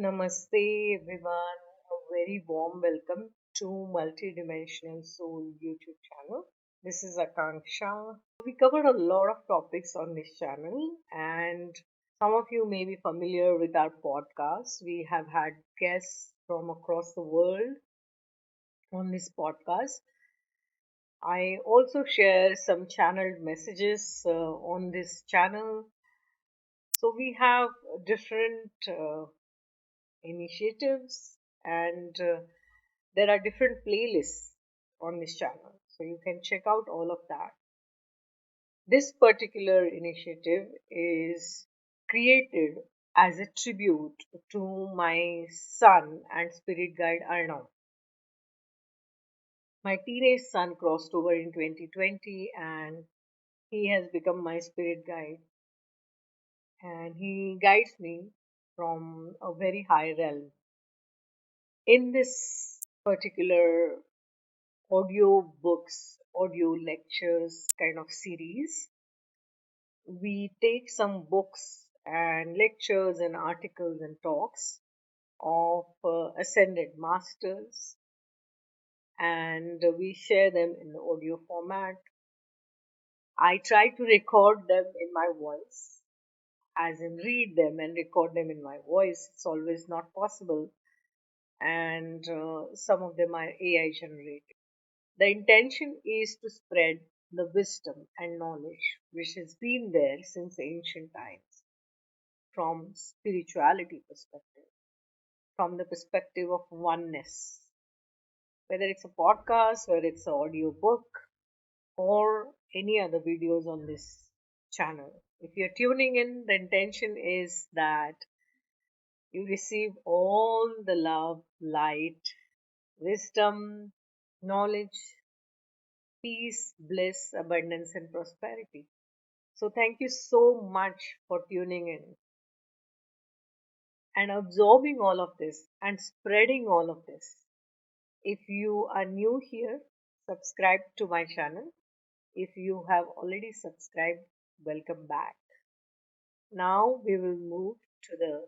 Namaste, everyone. A very warm welcome to Multidimensional Soul YouTube channel. This is Akanksshaa. We covered a lot of topics on this channel, and some of you may be familiar with our podcast. We have had guests from across the world on this podcast. I also share some channeled messages on this channel. So we have different initiatives and there are different playlists on this channel, so you can check out all of that. This particular initiative is created as a tribute to my son and spirit guide Arnav. My teenage son crossed over in 2020 and he has become my spirit guide, and he guides me from a very high realm. In this particular audio books, audio lectures kind of series, we take some books and lectures and articles and talks of ascended masters, and we share them in the audio format. I try to record them in my voice, as in read them and record them in my voice. It's always not possible, and some of them are AI generated. The intention is to spread the wisdom and knowledge which has been there since ancient times from spirituality perspective, from the perspective of oneness. Whether it's a podcast, whether it's an audio book, or any other videos on this channel. If you're tuning in, the intention is that you receive all the love, light, wisdom, knowledge, peace, bliss, abundance, and prosperity. So, thank you so much for tuning in and absorbing all of this and spreading all of this. If you are new here, subscribe to my channel. If you have already subscribed, welcome back. Now, we will move to the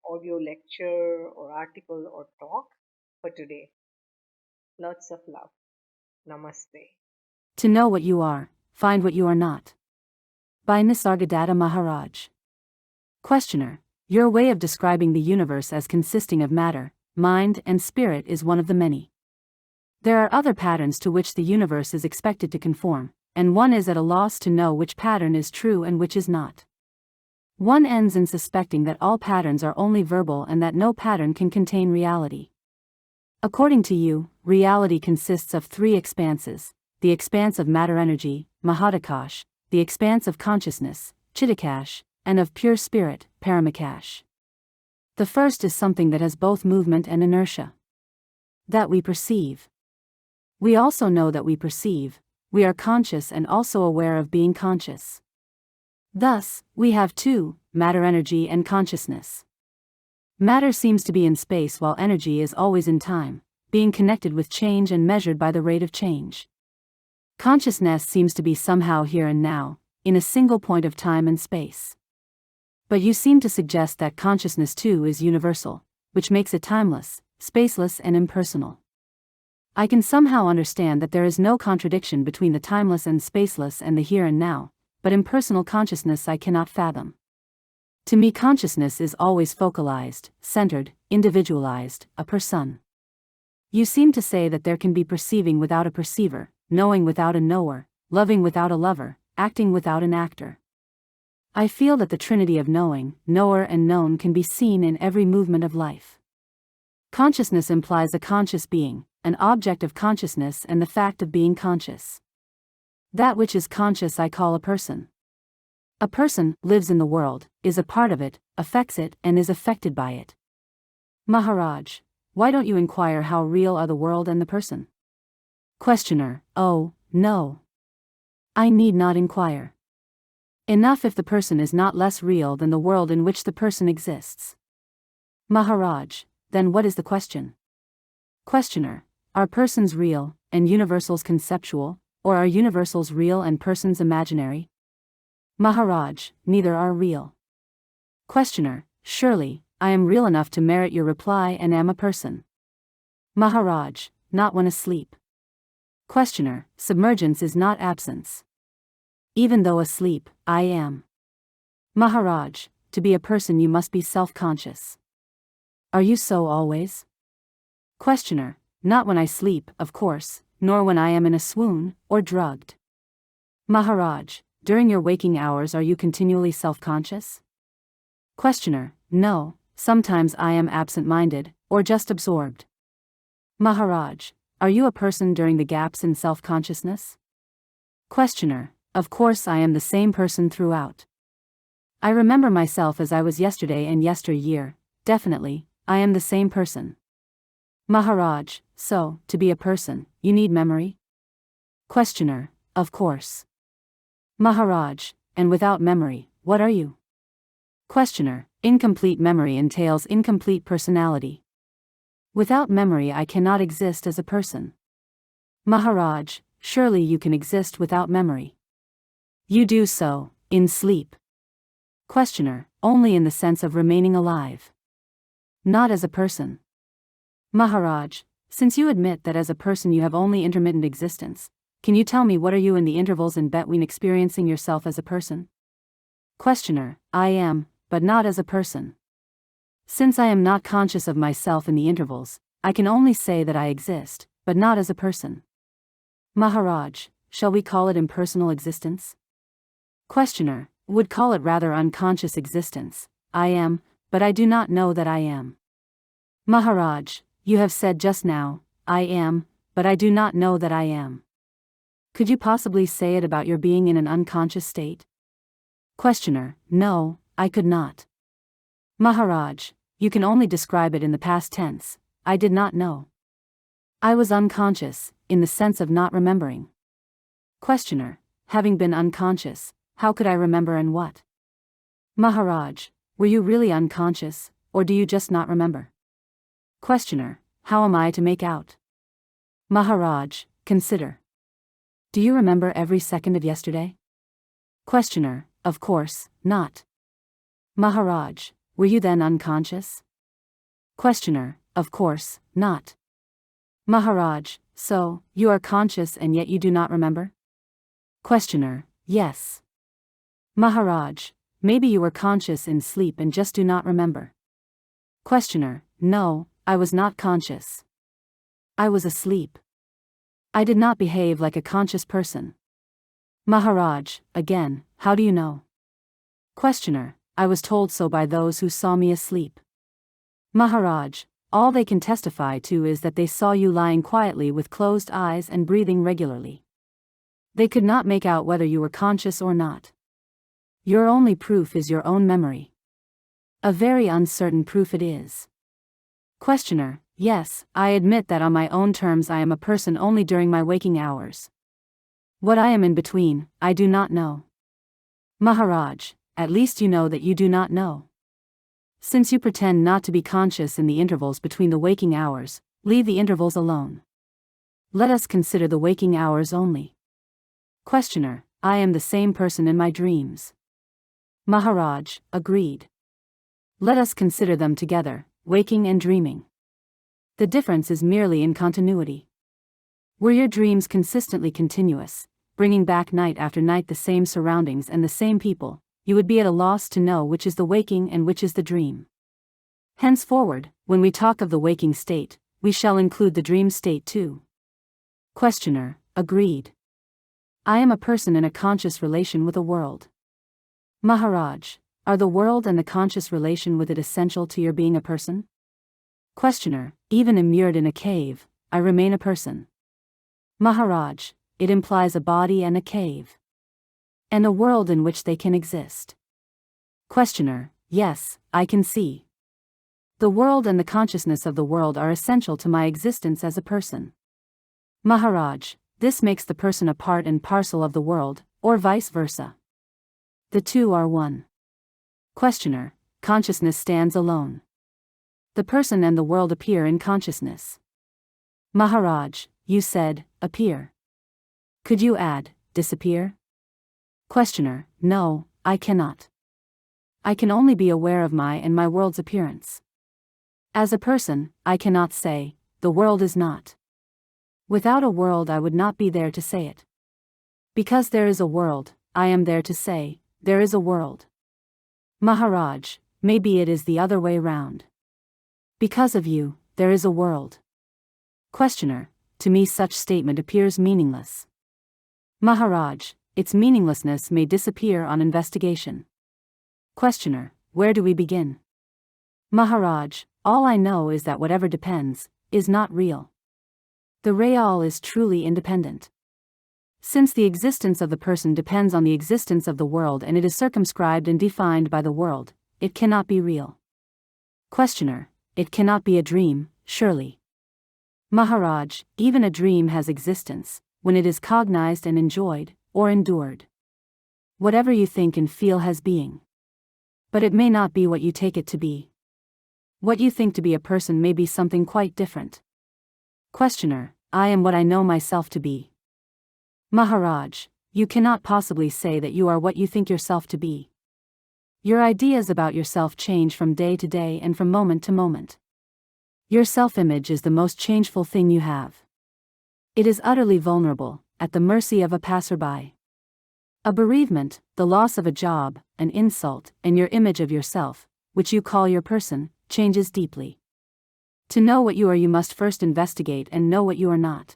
audio lecture or article or talk for today. Lots of love. Namaste. To know what you are, find what you are not. By Nisargadatta Maharaj. Questioner, your way of describing the universe as consisting of matter, mind, and spirit is one of the many. There are other patterns to which the universe is expected to conform, and one is at a loss to know which pattern is true and which is not. One ends in suspecting that all patterns are only verbal and that no pattern can contain reality. According to you, reality consists of three expanses: the expanse of matter-energy, Mahadakash, the expanse of consciousness, Chidakash, and of pure spirit, Paramakash. The first is something that has both movement and inertia. That we perceive. We also know that we perceive, we are conscious and also aware of being conscious. Thus, we have two, matter-energy and consciousness. Matter seems to be in space while energy is always in time, being connected with change and measured by the rate of change. Consciousness seems to be somehow here and now, in a single point of time and space. But you seem to suggest that consciousness too is universal, which makes it timeless, spaceless and impersonal. I can somehow understand that there is no contradiction between the timeless and spaceless and the here and now, but impersonal consciousness I cannot fathom. To me, consciousness is always focalized, centered, individualized, a person. You seem to say that there can be perceiving without a perceiver, knowing without a knower, loving without a lover, acting without an actor. I feel that the trinity of knowing, knower and known can be seen in every movement of life. Consciousness implies a conscious being, an object of consciousness and the fact of being conscious. That which is conscious I call a person. A person lives in the world, is a part of it, affects it, and is affected by it. Maharaj, why don't you inquire how real are the world and the person? Questioner, oh, no. I need not inquire. Enough if the person is not less real than the world in which the person exists. Maharaj, then what is the question? Questioner, are persons real, and universals conceptual, or are universals real and persons imaginary? Maharaj, neither are real. Questioner, surely, I am real enough to merit your reply and am a person. Maharaj, not when asleep. Questioner, submergence is not absence. Even though asleep, I am. Maharaj, to be a person you must be self-conscious. Are you so always? Questioner, not when I sleep, of course, nor when I am in a swoon, or drugged. Maharaj, during your waking hours are you continually self-conscious? Questioner, no, sometimes I am absent-minded, or just absorbed. Maharaj, are you a person during the gaps in self-consciousness? Questioner, of course I am the same person throughout. I remember myself as I was yesterday and yesteryear, definitely, I am the same person. Maharaj, so, to be a person, you need memory? Questioner, of course. Maharaj, and without memory, what are you? Questioner, incomplete memory entails incomplete personality. Without memory I cannot exist as a person. Maharaj, surely you can exist without memory. You do so, in sleep. Questioner, only in the sense of remaining alive. Not as a person. Maharaj, since you admit that as a person you have only intermittent existence, can you tell me what are you in the intervals in between experiencing yourself as a person? Questioner, I am, but not as a person. Since I am not conscious of myself in the intervals, I can only say that I exist, but not as a person. Maharaj, shall we call it impersonal existence? Questioner, would call it rather unconscious existence. I am, but I do not know that I am. Maharaj, you have said just now, I am, but I do not know that I am. Could you possibly say it about your being in an unconscious state? Questioner, no, I could not. Maharaj, you can only describe it in the past tense, I did not know. I was unconscious, in the sense of not remembering. Questioner, having been unconscious, how could I remember and what? Maharaj, were you really unconscious, or do you just not remember? Questioner, how am I to make out? Maharaj, consider. Do you remember every second of yesterday? Questioner, of course, not. Maharaj, were you then unconscious? Questioner, of course, not. Maharaj, so, you are conscious and yet you do not remember? Questioner, yes. Maharaj, maybe you were conscious in sleep and just do not remember. Questioner, no, I was not conscious. I was asleep. I did not behave like a conscious person. Maharaj, again, how do you know? Questioner, I was told so by those who saw me asleep. Maharaj, all they can testify to is that they saw you lying quietly with closed eyes and breathing regularly. They could not make out whether you were conscious or not. Your only proof is your own memory. A very uncertain proof it is. Questioner, yes, I admit that on my own terms I am a person only during my waking hours. What I am in between, I do not know. Maharaj, at least you know that you do not know. Since you pretend not to be conscious in the intervals between the waking hours, leave the intervals alone. Let us consider the waking hours only. Questioner, I am the same person in my dreams. Maharaj, agreed. Let us consider them together, waking and dreaming. The difference is merely in continuity. Were your dreams consistently continuous, bringing back night after night the same surroundings and the same people, you would be at a loss to know which is the waking and which is the dream. Henceforward, when we talk of the waking state, we shall include the dream state too. Questioner, agreed. I am a person in a conscious relation with a world. Maharaj, are the world and the conscious relation with it essential to your being a person? Questioner, even immured in a cave, I remain a person. Maharaj, it implies a body and a cave. And a world in which they can exist. Questioner, yes, I can see. The world and the consciousness of the world are essential to my existence as a person. Maharaj, this makes the person a part and parcel of the world, or vice versa. The two are one. Questioner, consciousness stands alone. The person and the world appear in consciousness. Maharaj, you said, appear. Could you add, disappear? Questioner, no, I cannot. I can only be aware of my and my world's appearance. As a person, I cannot say, the world is not. Without a world, I would not be there to say it. Because there is a world, I am there to say, there is a world. Maharaj, maybe it is the other way round. Because of you, there is a world. Questioner, to me such statement appears meaningless. Maharaj, its meaninglessness may disappear on investigation. Questioner, where do we begin? Maharaj, all I know is that whatever depends, is not real. The real is truly independent. Since the existence of the person depends on the existence of the world and it is circumscribed and defined by the world, it cannot be real. Questioner, it cannot be a dream, surely. Maharaj, even a dream has existence, when it is cognized and enjoyed, or endured. Whatever you think and feel has being. But it may not be what you take it to be. What you think to be a person may be something quite different. Questioner, I am what I know myself to be. Maharaj, you cannot possibly say that you are what you think yourself to be. Your ideas about yourself change from day to day and from moment to moment. Your self-image is the most changeful thing you have. It is utterly vulnerable, at the mercy of a passerby. A bereavement, the loss of a job, an insult, and your image of yourself, which you call your person, changes deeply. To know what you are, you must first investigate and know what you are not.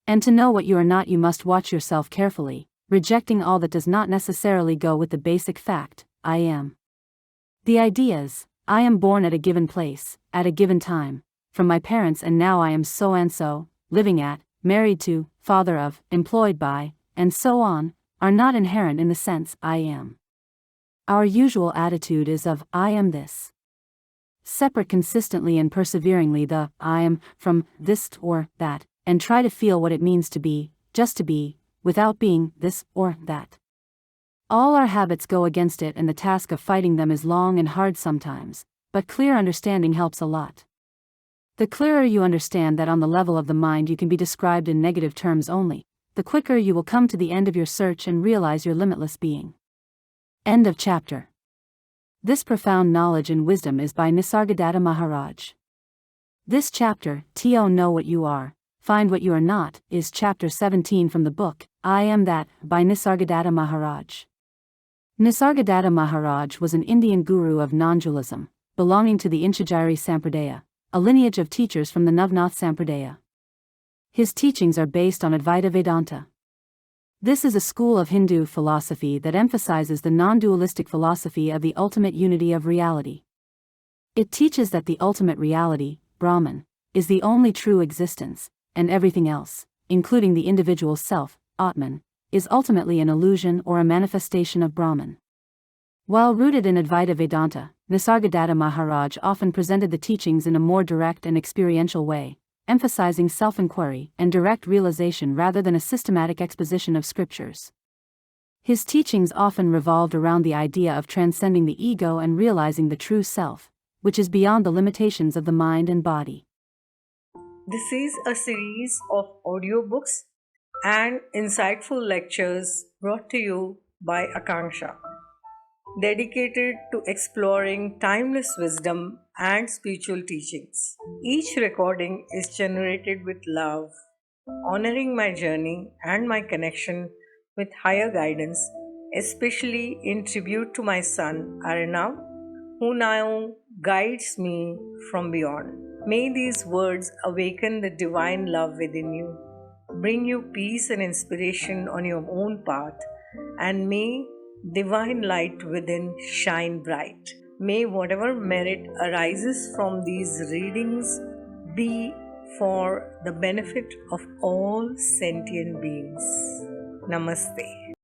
And to know what you are not, you must watch yourself carefully, rejecting all that does not necessarily go with the basic fact, I am. The ideas, I am born at a given place, at a given time, from my parents, and now I am so and so, living at, married to, father of, employed by, and so on, are not inherent in the sense I am. Our usual attitude is of I am this. Separate consistently and perseveringly the I am from this or that, and try to feel what it means to be, just to be, without being this or that. All our habits go against it, and the task of fighting them is long and hard sometimes, but clear understanding helps a lot. The clearer you understand that on the level of the mind you can be described in negative terms only, the quicker you will come to the end of your search and realize your limitless being. End of chapter. This profound knowledge and wisdom is by Nisargadatta Maharaj. This chapter, To Know What You Are, Find What You Are Not, is chapter 17 from the book, I Am That, by Nisargadatta Maharaj. Nisargadatta Maharaj was an Indian guru of non-dualism, belonging to the Inchajiri Sampradaya, a lineage of teachers from the Navnath Sampradaya. His teachings are based on Advaita Vedanta. This is a school of Hindu philosophy that emphasizes the non-dualistic philosophy of the ultimate unity of reality. It teaches that the ultimate reality, Brahman, is the only true existence, and everything else, including the individual self, Atman, is ultimately an illusion or a manifestation of Brahman. While rooted in Advaita Vedanta, Nisargadatta Maharaj often presented the teachings in a more direct and experiential way, emphasizing self-inquiry and direct realization rather than a systematic exposition of scriptures. His teachings often revolved around the idea of transcending the ego and realizing the true self, which is beyond the limitations of the mind and body. This is a series of audiobooks and insightful lectures brought to you by Akanksshaa, dedicated to exploring timeless wisdom and spiritual teachings. Each recording is generated with love, honoring my journey and my connection with higher guidance, especially in tribute to my son Arnav, who now guides me from beyond. May these words awaken the divine love within you, bring you peace and inspiration on your own path, and may divine light within shine bright. May whatever merit arises from these readings be for the benefit of all sentient beings. Namaste.